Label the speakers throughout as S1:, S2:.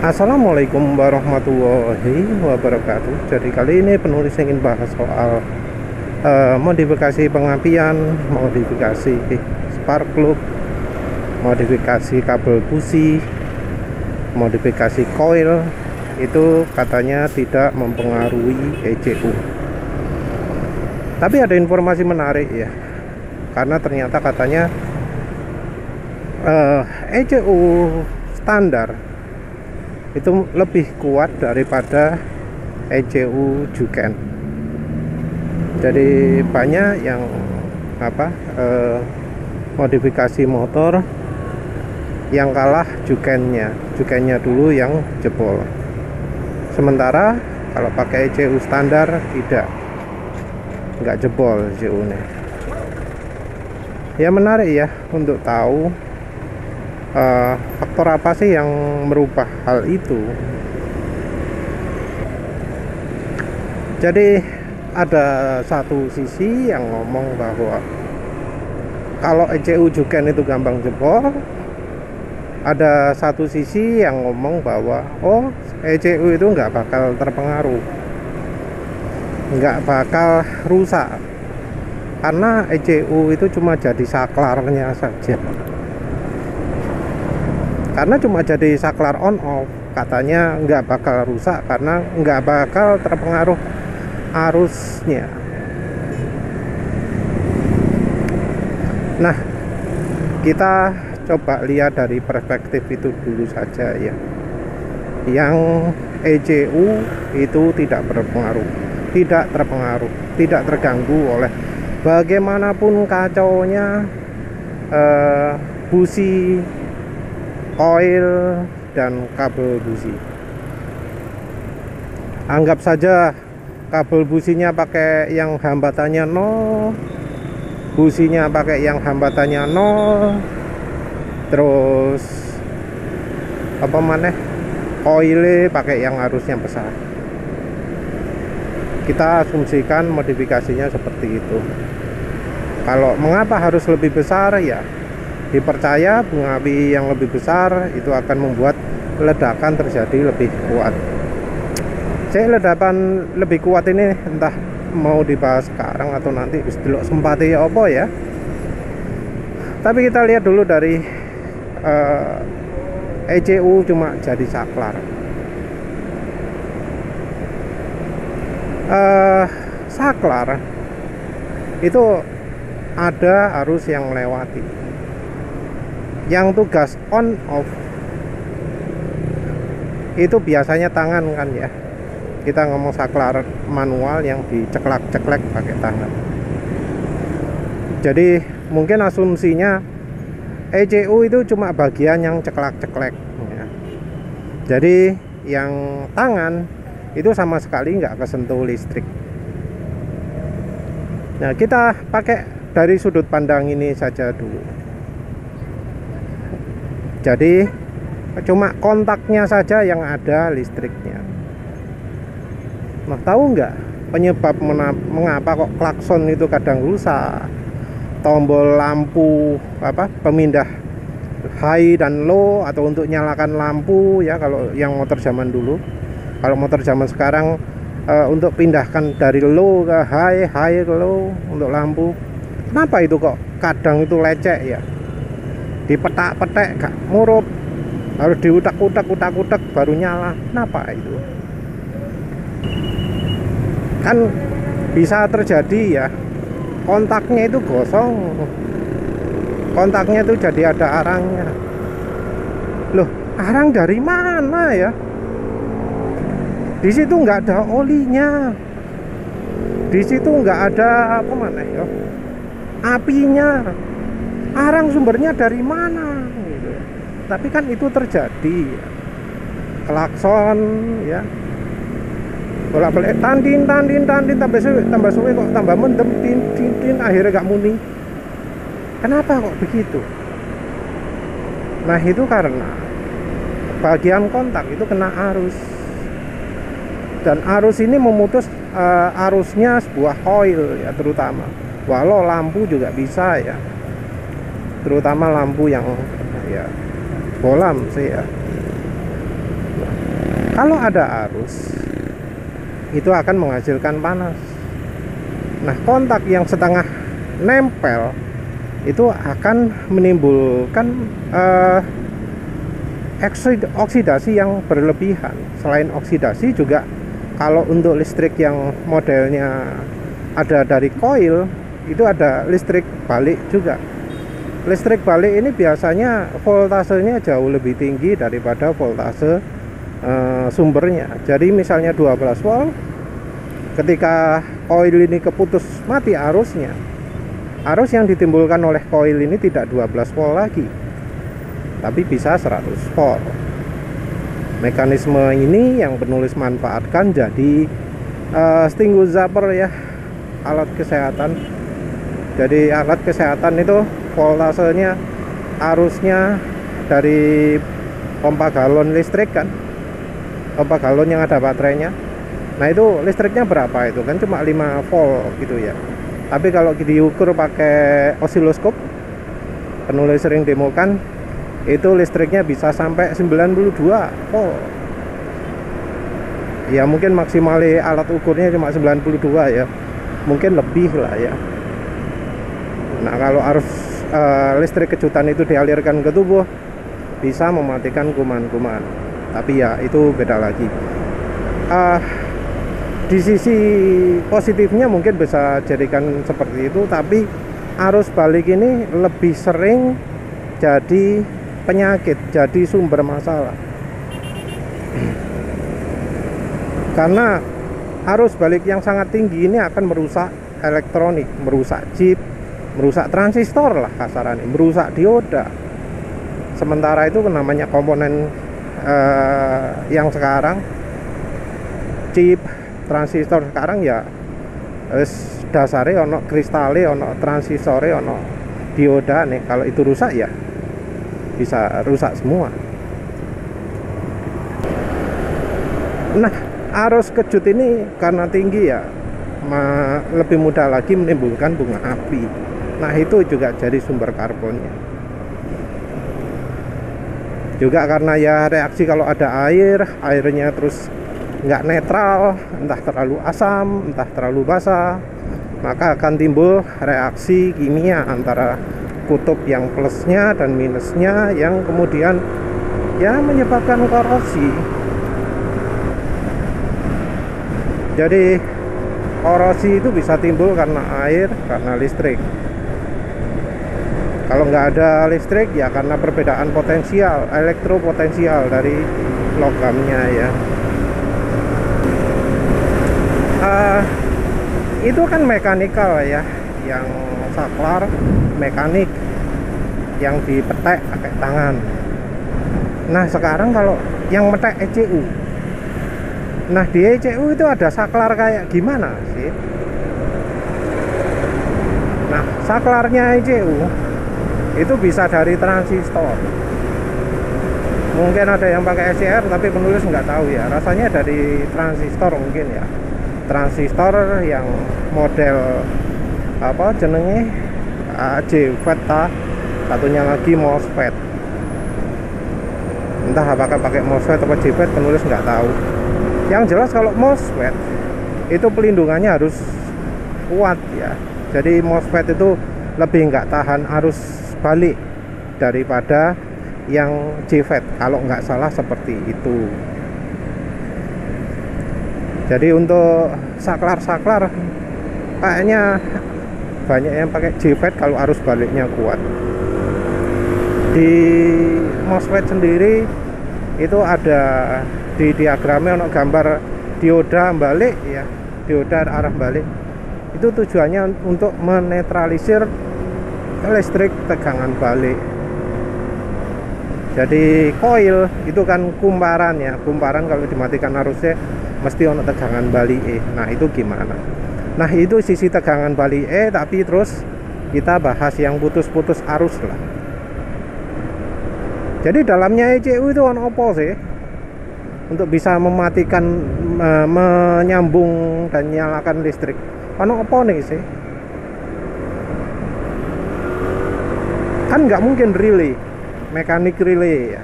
S1: Assalamualaikum warahmatullahi wabarakatuh. Jadi kali ini penulis ingin bahas soal modifikasi pengapian, modifikasi spark plug, modifikasi kabel busi, modifikasi coil. Itu katanya tidak mempengaruhi ECU. Tapi ada informasi menarik ya, karena ternyata katanya ECU standar itu lebih kuat daripada ECU Juken. Jadi banyak yang modifikasi motor yang kalah Jukennya dulu yang jebol. Sementara kalau pakai ECU standar nggak jebol ECU-nya. Ya menarik ya untuk tahu faktor apa sih yang merubah hal itu. Jadi ada satu sisi yang ngomong bahwa kalau ECU Juken itu gampang jebol. Ada satu sisi yang ngomong bahwa ECU itu nggak bakal terpengaruh, nggak bakal rusak, karena ECU itu cuma jadi saklarnya saja. Karena cuma jadi saklar on off, katanya nggak bakal rusak karena nggak bakal terpengaruh arusnya. Nah, kita coba lihat dari perspektif itu dulu saja ya. Yang ECU itu tidak terpengaruh, tidak terganggu oleh bagaimanapun kacaunya busi, oil, dan kabel busi. Anggap saja kabel businya pakai yang hambatannya 0, businya pakai yang hambatannya 0, terus oilnya pakai yang arusnya besar. Kita asumsikan modifikasinya seperti itu. Kalau mengapa harus lebih besar ya, dipercaya pengapi yang lebih besar itu akan membuat ledakan terjadi lebih kuat. Ledakan lebih kuat ini entah mau dibahas sekarang atau nanti delok sempati ya apa ya. Tapi kita lihat dulu dari ECU cuma jadi saklar. Saklar itu ada arus yang melewati. Yang tugas on off itu biasanya tangan kan ya. Kita ngomong saklar manual yang diceklek-ceklek pakai tangan. Jadi mungkin asumsinya ECU itu cuma bagian yang ceklek-ceklek ya. Jadi yang tangan itu sama sekali nggak kesentuh listrik. Nah, kita pakai dari sudut pandang ini saja dulu. Jadi cuma kontaknya saja yang ada listriknya. Nah, tahu nggak penyebab mengapa kok klakson itu kadang rusak, tombol lampu pemindah high dan low atau untuk nyalakan lampu ya, kalau yang motor zaman dulu. Kalau motor zaman sekarang untuk pindahkan dari low ke high, high ke low untuk lampu. Kenapa itu kok kadang itu lecek ya? Dipetak-petek gak murup, harus diutak-utak baru nyala. Kenapa itu? Kan bisa terjadi ya, kontaknya itu gosong, kontaknya itu jadi ada arangnya. Loh, arang dari mana ya? Di situ nggak ada olinya, di situ nggak ada apinya. Arang sumbernya dari mana gitu. Tapi kan itu terjadi ya. Klakson ya, bolak-balik tandin tambah suwe kok tambah mendem tin akhirnya gak muni. Kenapa kok begitu? Nah, itu karena bagian kontak itu kena arus, dan arus ini memutus arusnya sebuah coil ya, terutama walau lampu juga bisa ya, terutama lampu yang ya bolam sih ya. Kalau ada arus, itu akan menghasilkan panas. Nah, kontak yang setengah nempel itu akan menimbulkan oksidasi yang berlebihan. Selain oksidasi juga, kalau untuk listrik yang modelnya ada dari koil, itu ada listrik balik juga. Listrik balik ini biasanya voltasenya jauh lebih tinggi daripada voltase sumbernya. Jadi misalnya 12 volt, ketika koil ini keputus mati arusnya, arus yang ditimbulkan oleh koil ini tidak 12 volt lagi, tapi bisa 100 volt. Mekanisme ini yang penulis manfaatkan jadi Stinggo Zapper ya, alat kesehatan. Jadi alat kesehatan itu voltasenya, arusnya dari pompa galon listrik kan, pompa galon yang ada baterainya. Nah itu listriknya berapa, itu kan cuma 5 volt gitu ya. Tapi kalau diukur pakai osiloskop, penulis sering demokan, itu listriknya bisa sampai 92 volt. Ya mungkin maksimal alat ukurnya cuma 92 ya, mungkin lebih lah ya. Nah kalau arus listrik kejutan itu dialirkan ke tubuh, bisa mematikan kuman-kuman. Tapi ya itu beda lagi. Di sisi positifnya mungkin bisa jadikan seperti itu, tapi arus balik ini lebih sering jadi penyakit, jadi sumber masalah. Karena arus balik yang sangat tinggi ini akan merusak elektronik, merusak chip, merusak transistor lah kasarannya, merusak dioda. Sementara itu namanya komponen yang sekarang, chip, transistor sekarang ya dasarnya ono kristale, ono transistore, ono dioda nih. Kalau itu rusak ya bisa rusak semua. Nah, arus kejut ini karena tinggi ya, lebih mudah lagi menimbulkan bunga api. Nah, itu juga jadi sumber karbonnya. Juga karena ya reaksi kalau ada air, airnya terus nggak netral, entah terlalu asam, entah terlalu basah, maka akan timbul reaksi kimia antara kutub yang plusnya dan minusnya, yang kemudian ya menyebabkan korosi. Jadi korosi itu bisa timbul karena air, karena listrik. Kalau nggak ada listrik ya karena perbedaan potensial, elektropotensial dari logamnya ya. Itu kan mekanikal ya, yang saklar mekanik yang dipetek pakai tangan. Nah sekarang kalau yang metek ECU, nah di ECU itu ada saklar kayak gimana sih? Nah saklarnya ECU itu bisa dari transistor. Mungkin ada yang pakai SCR, tapi penulis nggak tahu ya, rasanya dari transistor mungkin ya. Transistor yang model apa jenenge JFET, satunya lagi MOSFET. Entah apakah pakai MOSFET atau JFET, penulis nggak tahu. Yang jelas kalau MOSFET itu pelindungannya harus kuat ya. Jadi MOSFET itu lebih nggak tahan arus balik daripada yang JFET, kalau nggak salah seperti itu. Jadi untuk saklar-saklar kayaknya banyak yang pakai JFET kalau arus baliknya kuat. Di MOSFET sendiri itu ada di diagramnya ono gambar dioda balik ya, dioda arah balik. Itu tujuannya untuk menetralisir listrik tegangan balik. Jadi koil itu kan kumparan ya, kumparan kalau dimatikan arusnya mesti ono tegangan balik. Nah itu gimana? Nah itu sisi tegangan balik, tapi terus kita bahas yang putus-putus arus lah. Jadi dalamnya ECU itu ono apa sih? Untuk bisa mematikan, menyambung dan nyalakan listrik, ono apa nih sih? Kan nggak mungkin relay, mekanik relay ya.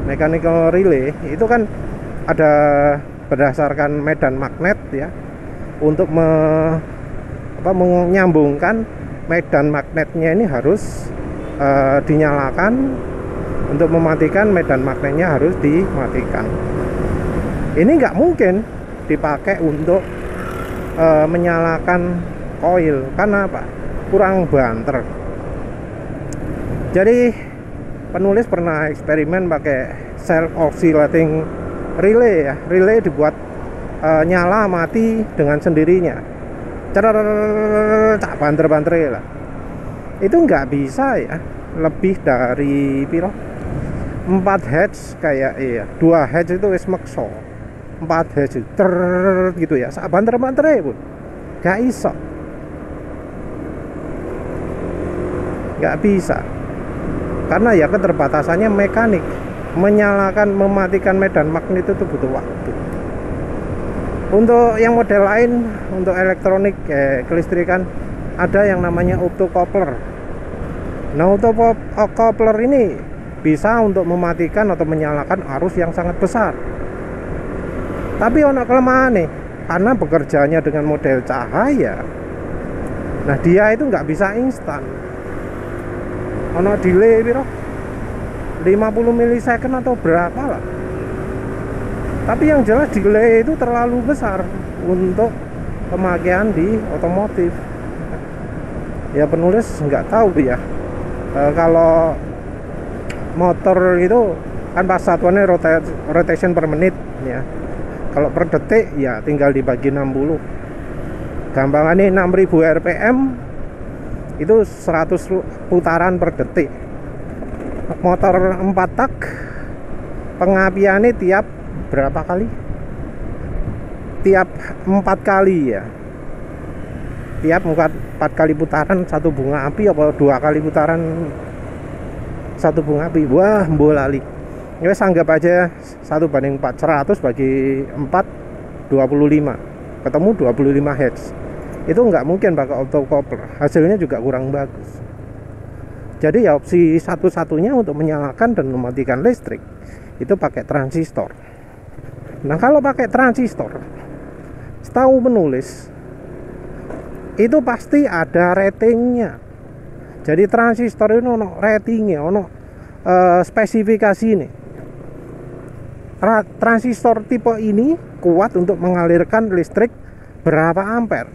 S1: Mechanical relay itu kan ada berdasarkan medan magnet ya, untuk menyambungkan medan magnetnya ini harus dinyalakan, untuk mematikan medan magnetnya harus dimatikan. Ini nggak mungkin dipakai untuk menyalakan koil, karena apa? Kurang banter. Jadi penulis pernah eksperimen pakai self oscillating relay ya. Relay dibuat nyala mati dengan sendirinya. Tak banter-banter lah. Itu nggak bisa ya. Lebih dari piro? 4 Hz kayak 2 Hz itu wis mekso. 4 Hz gitu ya. Sak banter-banter pun nggak iso. Nggak bisa. Karena ya keterbatasannya mekanik. Menyalakan, mematikan medan magnet itu butuh waktu. Untuk yang model lain, untuk elektronik kelistrikan, ada yang namanya optocoupler. Nah, optocoupler ini bisa untuk mematikan atau menyalakan arus yang sangat besar. Tapi ono kelemahan nih, karena bekerjanya dengan model cahaya. Nah, dia itu nggak bisa instan. Ono delay piro? 50 milisecond atau berapa lah. Tapi yang jelas delay itu terlalu besar untuk pemakaian di otomotif. Ya penulis nggak tahu ya. Kalau motor itu kan pas satuannya rotation per menit ya. Kalau per detik ya tinggal dibagi 60. Gampangannya 6000 rpm itu 100 putaran per detik. Motor 4 tak pengapiannya tiap berapa kali? Tiap 4 kali ya. Tiap 4 kali putaran satu bunga api, apa 2 kali putaran satu bunga api. Wah, mbolali. Ya wes anggap aja 1/4, 100 bagi 4 25. Ketemu 25 Hz. Itu nggak mungkin pakai optocoupler. Hasilnya juga kurang bagus. Jadi ya opsi satu-satunya untuk menyalakan dan mematikan listrik itu pakai transistor. Nah, kalau pakai transistor, setahu penulis itu pasti ada ratingnya. Jadi transistor itu ono ratingnya, ono spesifikasi ini. Transistor tipe ini kuat untuk mengalirkan listrik berapa ampere.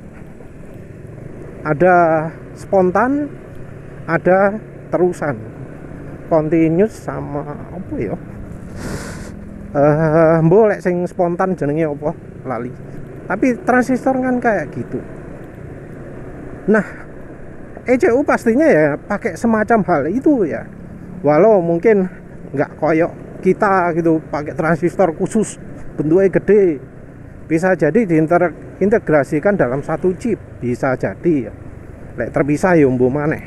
S1: Ada spontan, ada terusan, continuous sama apa ya? Boleh sing spontan jenenge apa? Lali. Tapi transistor kan kayak gitu. Nah, ECU pastinya ya pakai semacam hal itu ya. Walau mungkin nggak koyok kita gitu pakai transistor khusus bentuknya gede. Bisa jadi diintegrasikan dalam satu chip, bisa jadi ya. Lek terpisah ya mbuh maneh.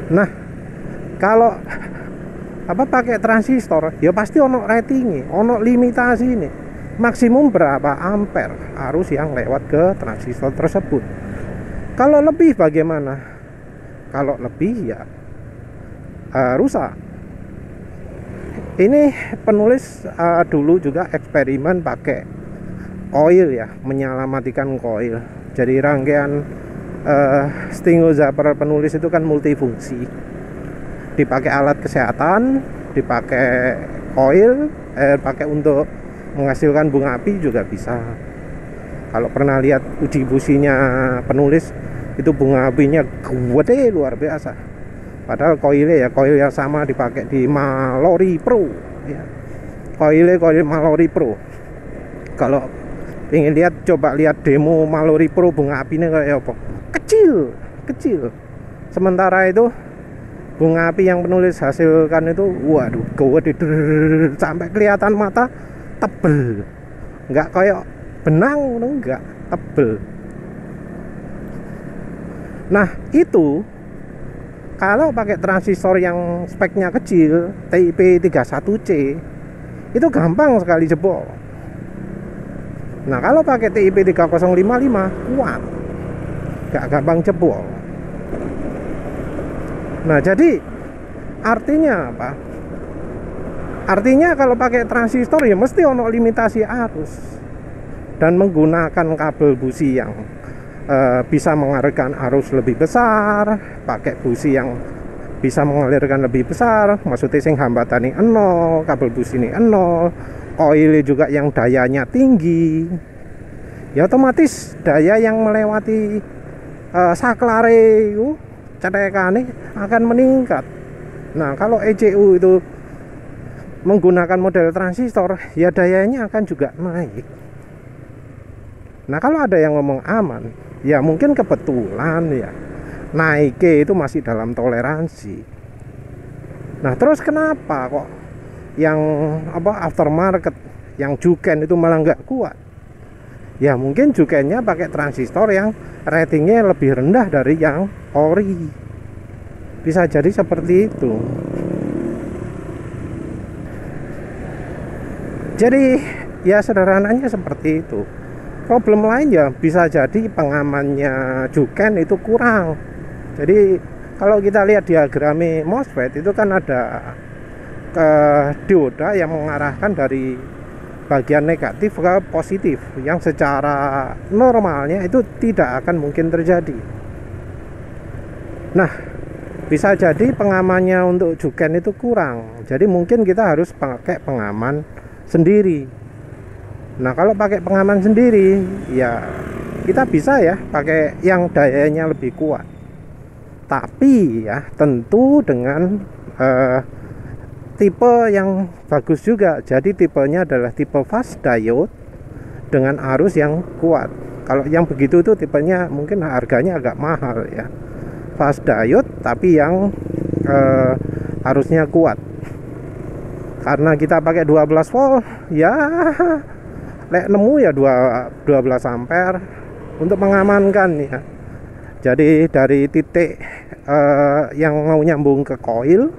S1: Nah, kalau pakai transistor ya pasti ono ratingnya, ono limitasi ini. Maksimum berapa ampere arus yang lewat ke transistor tersebut. Kalau lebih bagaimana? Kalau lebih ya rusak. Ini penulis dulu juga eksperimen pakai koil ya, menyalamatikan koil. Jadi rangkaian stingo zapper penulis itu kan multifungsi. Dipakai alat kesehatan, dipakai koil, pakai untuk menghasilkan bunga api juga bisa. Kalau pernah lihat uji businya penulis, itu bunga apinya gede luar biasa. Padahal koilnya ya koil yang sama dipakai di Mallory Pro ya. Koil Mallory Pro. Kalau ingin lihat, coba lihat demo Mallory Pro bunga apinya kayak apa. Kecil. Sementara itu bunga api yang penulis hasilkan itu waduh gede sampai kelihatan mata, tebel. Enggak kayak benang, enggak, tebel. Nah, itu kalau pakai transistor yang speknya kecil, TIP31C, itu gampang sekali jebol. Nah, kalau pakai TIP3055 kuat, gak gampang jebol. Nah, jadi artinya apa? Artinya kalau pakai transistor ya mesti ono limitasi arus, dan menggunakan kabel busi yang bisa mengalirkan arus lebih besar, pakai busi yang bisa mengalirkan lebih besar, maksudnya sing hambatane 0, kabel busi ini 0, koil juga yang dayanya tinggi, ya otomatis daya yang melewati saklare cetekane akan meningkat. Nah kalau ECU itu menggunakan model transistor, ya dayanya akan juga naik. Nah kalau ada yang ngomong aman, ya mungkin kebetulan ya naiknya itu masih dalam toleransi. Nah terus kenapa kok yang aftermarket, yang Juken itu malah nggak kuat? Ya mungkin Jukennya pakai transistor yang ratingnya lebih rendah dari yang ori. Bisa jadi seperti itu. Jadi ya sederhananya seperti itu. Problem lain ya bisa jadi pengamannya Juken itu kurang. Jadi kalau kita lihat diagram MOSFET itu kan ada dioda yang mengarahkan dari bagian negatif ke positif, yang secara normalnya itu tidak akan mungkin terjadi. Nah bisa jadi pengamannya untuk Juken itu kurang, jadi mungkin kita harus pakai pengaman sendiri. Nah kalau pakai pengaman sendiri ya kita bisa ya pakai yang dayanya lebih kuat, tapi ya tentu dengan tipe yang bagus juga. Jadi tipenya adalah tipe fast diode dengan arus yang kuat. Kalau yang begitu itu tipenya mungkin harganya agak mahal ya, fast diode tapi yang arusnya kuat. Karena kita pakai 12 volt ya lek nemu ya 12 ampere untuk mengamankan ya. Jadi dari titik yang mau nyambung ke koil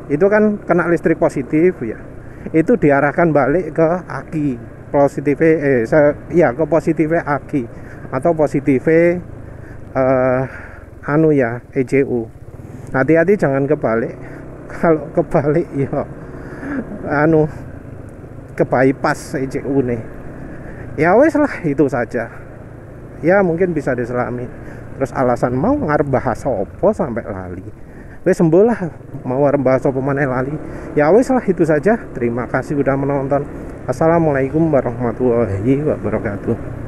S1: itu kan kena listrik positif ya, itu diarahkan balik ke aki positif ke positif aki atau positif ECU. Hati-hati jangan kebalik. Kalau kebalik ya ke bypass ECU nih. Ya wes lah, itu saja. Ya mungkin bisa diselami. Terus alasan mau ngarep bahasa opo sampai lali. Wes sembolah mau ngarep bahasa opo maneh lali. Ya wes lah, itu saja. Terima kasih sudah menonton. Assalamualaikum warahmatullahi wabarakatuh.